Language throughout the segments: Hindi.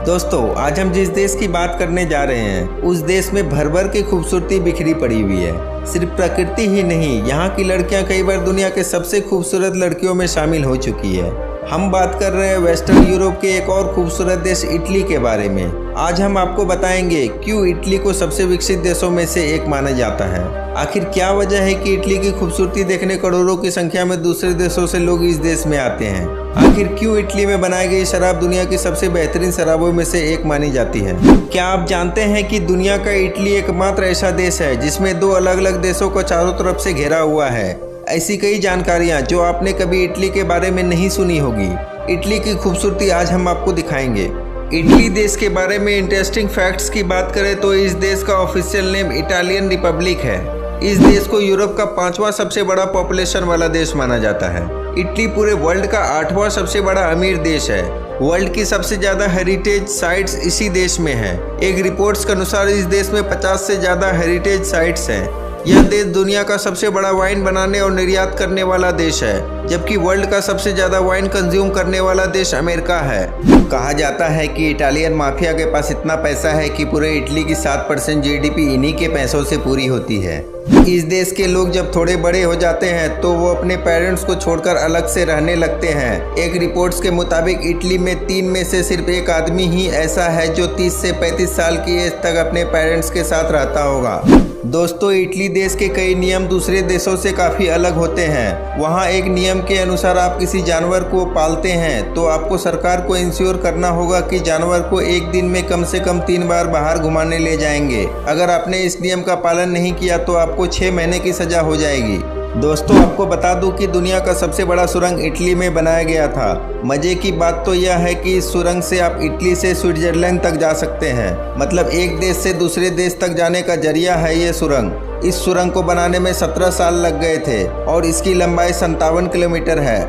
दोस्तों, आज हम जिस देश की बात करने जा रहे हैं उस देश में भर भर की खूबसूरती बिखरी पड़ी हुई है। सिर्फ प्रकृति ही नहीं, यहाँ की लड़कियाँ कई बार दुनिया के सबसे खूबसूरत लड़कियों में शामिल हो चुकी है। हम बात कर रहे हैं वेस्टर्न यूरोप के एक और खूबसूरत देश इटली के बारे में। आज हम आपको बताएंगे क्यों इटली को सबसे विकसित देशों में से एक माना जाता है। आखिर क्या वजह है कि इटली की खूबसूरती देखने करोड़ों की संख्या में दूसरे देशों से लोग इस देश में आते हैं। आखिर क्यों इटली में बनाई गई शराब दुनिया की सबसे बेहतरीन शराबों में से एक मानी जाती है। क्या आप जानते हैं कि दुनिया का इटली एकमात्र ऐसा देश है जिसमें दो अलग अलग देशों को चारों तरफ से घेरा हुआ है। ऐसी कई जानकारियां जो आपने कभी इटली के बारे में नहीं सुनी होगी। इटली की खूबसूरती आज हम आपको दिखाएंगे। इटली देश के बारे में इंटरेस्टिंग फैक्ट्स की बात करें तो इस देश का ऑफिशियल नेम इटालियन रिपब्लिक है। इस देश को यूरोप का 5वां सबसे बड़ा पॉपुलेशन वाला देश माना जाता है। इटली पूरे वर्ल्ड का 8वां सबसे बड़ा अमीर देश है। वर्ल्ड की सबसे ज्यादा हेरिटेज साइट्स इसी देश में है। एक रिपोर्ट्स के अनुसार इस देश में 50 से ज्यादा हेरिटेज साइट्स हैं। यह देश दुनिया का सबसे बड़ा वाइन बनाने और निर्यात करने वाला देश है, जबकि वर्ल्ड का सबसे ज्यादा वाइन कंज्यूम करने वाला देश अमेरिका है। कहा जाता है कि इटालियन माफिया के पास इतना पैसा है कि पूरे इटली की 7% जीडीपी इन्हीं के पैसों से पूरी होती है। इस देश के लोग जब थोड़े बड़े हो जाते हैं तो वो अपने पेरेंट्स को छोड़कर अलग से रहने लगते हैं। एक रिपोर्ट्स के मुताबिक इटली में 3 में से सिर्फ एक आदमी ही ऐसा है जो 30 से 35 साल की एज तक अपने पेरेंट्स के साथ रहता होगा। दोस्तों, इटली देश के कई नियम दूसरे देशों से काफ़ी अलग होते हैं। वहाँ एक नियम के अनुसार आप किसी जानवर को पालते हैं तो आपको सरकार को इंश्योर करना होगा कि जानवर को एक दिन में कम से कम 3 बार बाहर घुमाने ले जाएंगे। अगर आपने इस नियम का पालन नहीं किया तो आपको 6 महीने की सजा हो जाएगी। दोस्तों, आपको बता दूं कि दुनिया का सबसे बड़ा सुरंग इटली में बनाया गया था। मजे की बात तो यह है कि इस सुरंग से आप इटली से स्विट्जरलैंड तक जा सकते हैं। मतलब एक देश से दूसरे देश तक जाने का जरिया है ये सुरंग। इस सुरंग को बनाने में 17 साल लग गए थे और इसकी लंबाई 57 किलोमीटर है।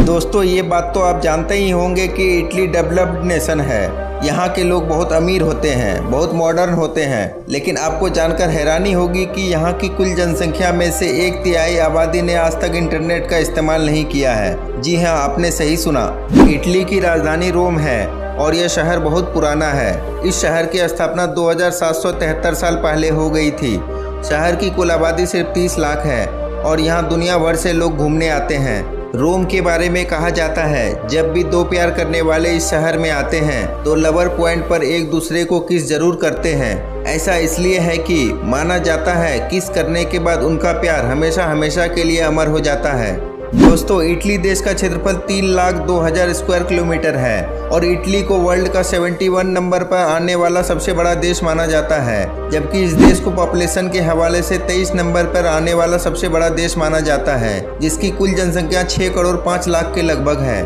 दोस्तों, ये बात तो आप जानते ही होंगे कि इटली डेवलप्ड नेशन है। यहाँ के लोग बहुत अमीर होते हैं, बहुत मॉडर्न होते हैं, लेकिन आपको जानकर हैरानी होगी कि यहाँ की कुल जनसंख्या में से 1/3 आबादी ने आज तक इंटरनेट का इस्तेमाल नहीं किया है। जी हाँ, आपने सही सुना। इटली की राजधानी रोम है और यह शहर बहुत पुराना है। इस शहर की स्थापना 2773 साल पहले हो गई थी। शहर की कुल आबादी सिर्फ 30 लाख है और यहाँ दुनिया भर से लोग घूमने आते हैं। रोम के बारे में कहा जाता है, जब भी दो प्यार करने वाले इस शहर में आते हैं तो लवर पॉइंट पर एक दूसरे को किस जरूर करते हैं। ऐसा इसलिए है कि माना जाता है किस करने के बाद उनका प्यार हमेशा हमेशा के लिए अमर हो जाता है। दोस्तों, इटली देश का क्षेत्रफल 3,02,000 स्क्वायर किलोमीटर है और इटली को वर्ल्ड का 71 नंबर पर आने वाला सबसे बड़ा देश माना जाता है, जबकि इस देश को पॉपुलेशन के हवाले से 23 नंबर पर आने वाला सबसे बड़ा देश माना जाता है, जिसकी कुल जनसंख्या 6 करोड़ 5 लाख के लगभग है।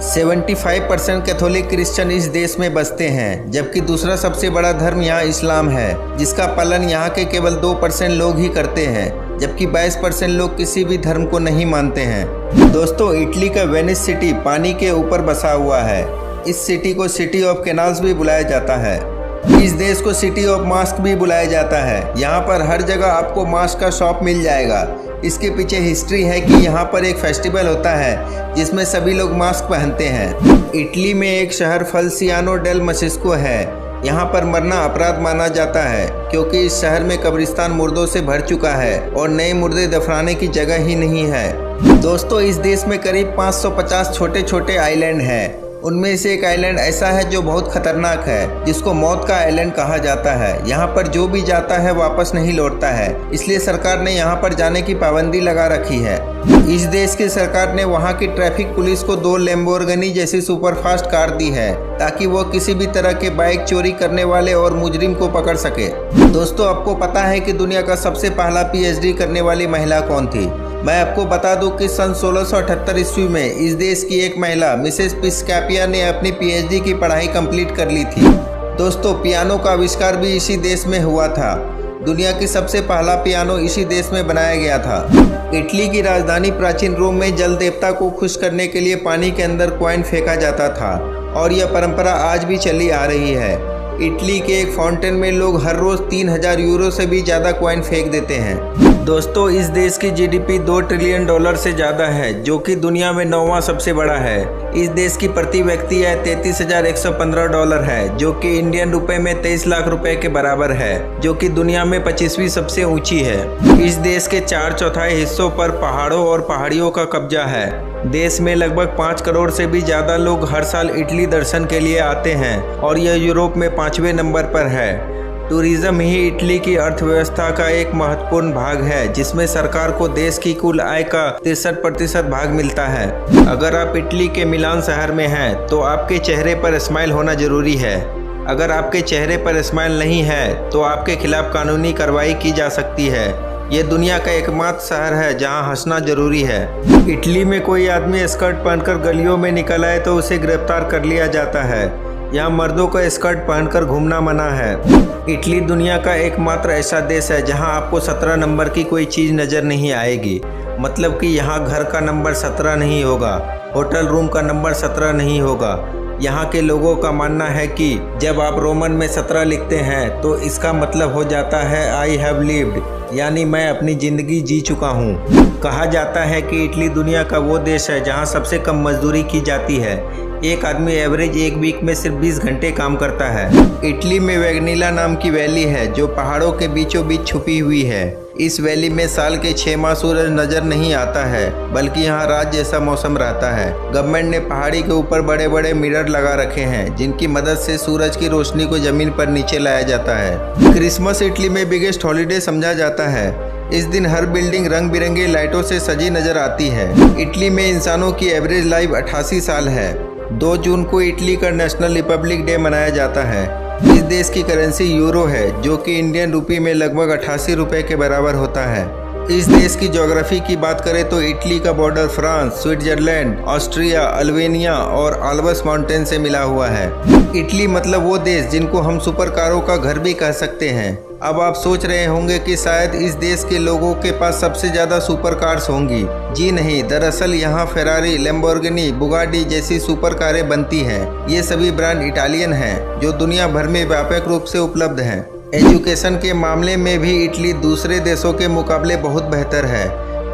75% कैथोलिक क्रिश्चियन इस देश में बसते हैं, जबकि दूसरा सबसे बड़ा धर्म यहाँ इस्लाम है, जिसका पालन यहाँ के केवल 2% लोग ही करते हैं, जबकि 22% लोग किसी भी धर्म को नहीं मानते हैं। दोस्तों, इटली का वेनिस सिटी पानी के ऊपर बसा हुआ है। इस सिटी को सिटी ऑफ कैनाल्स भी बुलाया जाता है। इस देश को सिटी ऑफ मास्क भी बुलाया जाता है। यहाँ पर हर जगह आपको मास्क का शॉप मिल जाएगा। इसके पीछे हिस्ट्री है कि यहाँ पर एक फेस्टिवल होता है जिसमें सभी लोग मास्क पहनते हैं। इटली में एक शहर फल्सियानो डेल मसिस्को है। यहाँ पर मरना अपराध माना जाता है क्योंकि इस शहर में कब्रिस्तान मुर्दों से भर चुका है और नए मुर्दे दफनाने की जगह ही नहीं है। दोस्तों, इस देश में करीब 550 छोटे छोटे आइलैंड हैं। उनमें से एक आइलैंड ऐसा है जो बहुत खतरनाक है, जिसको मौत का आइलैंड कहा जाता है। यहाँ पर जो भी जाता है वापस नहीं लौटता है, इसलिए सरकार ने यहाँ पर जाने की पाबंदी लगा रखी है। इस देश की सरकार ने वहाँ की ट्रैफिक पुलिस को 2 लैम्बोर्गिनी जैसी सुपरफास्ट कार दी है ताकि वो किसी भी तरह के बाइक चोरी करने वाले और मुजरिम को पकड़ सके। दोस्तों, आपको पता है कि दुनिया का सबसे पहला पीएचडी करने वाली महिला कौन थी? मैं आपको बता दूं कि सन 1678 ईस्वी में इस देश की एक महिला मिसेस पिस्कापिया ने अपनी पीएचडी की पढ़ाई कंप्लीट कर ली थी। दोस्तों, पियानो का आविष्कार भी इसी देश में हुआ था। दुनिया की सबसे पहला पियानो इसी देश में बनाया गया था। इटली की राजधानी प्राचीन रोम में जल देवता को खुश करने के लिए पानी के अंदर कॉइन फेंका जाता था और यह परंपरा आज भी चली आ रही है। इटली के एक फाउंटेन में लोग हर रोज 3000 यूरो से भी ज़्यादा कॉइन फेंक देते हैं। दोस्तों, इस देश की जीडीपी $2 ट्रिलियन से ज़्यादा है, जो कि दुनिया में 9वां सबसे बड़ा है। इस देश की प्रति व्यक्ति आय $33,115 है, जो कि इंडियन रुपए में 23 लाख रुपए के बराबर है, जो कि दुनिया में 25वीं सबसे ऊंची है। इस देश के 4/4 हिस्सों पर पहाड़ों और पहाड़ियों का कब्जा है। देश में लगभग 5 करोड़ से भी ज़्यादा लोग हर साल इटली दर्शन के लिए आते हैं और यह यूरोप में 5वें नंबर पर है। टूरिज्म ही इटली की अर्थव्यवस्था का एक महत्वपूर्ण भाग है, जिसमें सरकार को देश की कुल आय का 63% भाग मिलता है। अगर आप इटली के मिलान शहर में हैं, तो आपके चेहरे पर स्माइल होना जरूरी है। अगर आपके चेहरे पर स्माइल नहीं है, तो आपके खिलाफ कानूनी कार्रवाई की जा सकती है। ये दुनिया का एकमात्र शहर है जहां हंसना जरूरी है। इटली में कोई आदमी स्कर्ट पहनकर गलियों में निकल आए तो उसे गिरफ्तार कर लिया जाता है। यहाँ मर्दों का स्कर्ट पहनकर घूमना मना है। इटली दुनिया का एकमात्र ऐसा देश है जहाँ आपको 17 नंबर की कोई चीज़ नज़र नहीं आएगी। मतलब कि यहाँ घर का नंबर 17 नहीं होगा, होटल रूम का नंबर 17 नहीं होगा। यहाँ के लोगों का मानना है कि जब आप रोमन में 17 लिखते हैं तो इसका मतलब हो जाता है आई हैव लिव्ड, यानी मैं अपनी ज़िंदगी जी चुका हूँ। कहा जाता है कि इटली दुनिया का वो देश है जहाँ सबसे कम मजदूरी की जाती है। एक आदमी एवरेज एक वीक में सिर्फ 20 घंटे काम करता है। इटली में वेगनीला नाम की वैली है जो पहाड़ों के बीचों बीच छुपी हुई है। इस वैली में साल के 6 माह सूरज नजर नहीं आता है, बल्कि यहाँ रात जैसा मौसम रहता है। गवर्नमेंट ने पहाड़ी के ऊपर बड़े बड़े मिरर लगा रखे हैं, जिनकी मदद से सूरज की रोशनी को जमीन पर नीचे लाया जाता है। क्रिसमस इटली में बिगेस्ट हॉलीडे समझा जाता है। इस दिन हर बिल्डिंग रंग बिरंगे लाइटों से सजी नजर आती है। इटली में इंसानों की एवरेज लाइफ 88 साल है। 2 जून को इटली का नेशनल रिपब्लिक डे मनाया जाता है। इस देश की करेंसी यूरो है, जो कि इंडियन रुपये में लगभग 88 रुपये के बराबर होता है। इस देश की ज्योग्राफी की बात करें तो इटली का border France, Switzerland, Austria, Albania और आल्प्स माउंटेन से मिला हुआ है। इटली मतलब वो देश जिनको हम सुपर कारों का घर भी कह सकते हैं। अब आप सोच रहे होंगे कि शायद इस देश के लोगों के पास सबसे ज़्यादा सुपर कार्स होंगी। जी नहीं, दरअसल यहाँ फेरारी, लैम्बोर्गिनी, बुगाटी जैसी सुपर कारें बनती हैं। ये सभी ब्रांड इटालियन हैं, जो दुनिया भर में व्यापक रूप से उपलब्ध हैं। एजुकेशन के मामले में भी इटली दूसरे देशों के मुकाबले बहुत बेहतर है।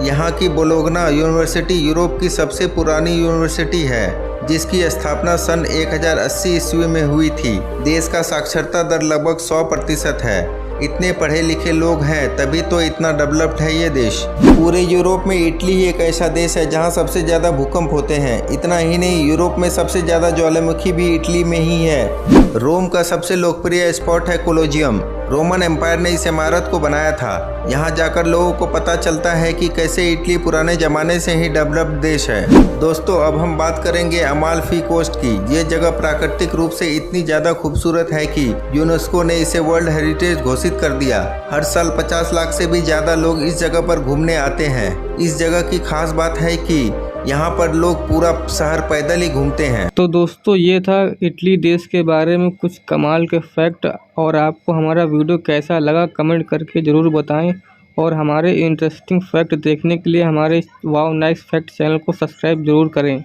यहाँ की बोलोग्ना यूनिवर्सिटी यूरोप की सबसे पुरानी यूनिवर्सिटी है, जिसकी स्थापना सन 1080 ईस्वी में हुई थी। देश का साक्षरता दर लगभग 100% है। इतने पढ़े लिखे लोग हैं, तभी तो इतना डेवलप्ड है ये देश। पूरे यूरोप में इटली ही एक ऐसा देश है जहां सबसे ज़्यादा भूकंप होते हैं। इतना ही नहीं, यूरोप में सबसे ज़्यादा ज्वालामुखी भी इटली में ही है। रोम का सबसे लोकप्रिय स्पॉट है कोलोजियम। रोमन एम्पायर ने इस इमारत को बनाया था। यहाँ जाकर लोगों को पता चलता है कि कैसे इटली पुराने ज़माने से ही डेवलप्ड देश है। दोस्तों, अब हम बात करेंगे अमाल्फी कोस्ट की। ये जगह प्राकृतिक रूप से इतनी ज़्यादा खूबसूरत है कि यूनेस्को ने इसे वर्ल्ड हेरिटेज घोषित कर दिया। हर साल 50 लाख से भी ज़्यादा लोग इस जगह पर घूमने आते हैं। इस जगह की खास बात है कि यहाँ पर लोग पूरा शहर पैदल ही घूमते हैं। तो दोस्तों, ये था इटली देश के बारे में कुछ कमाल के फैक्ट। और आपको हमारा वीडियो कैसा लगा कमेंट करके ज़रूर बताएं। और हमारे इंटरेस्टिंग फैक्ट देखने के लिए हमारे वाओ नाइस फैक्ट चैनल को सब्सक्राइब ज़रूर करें।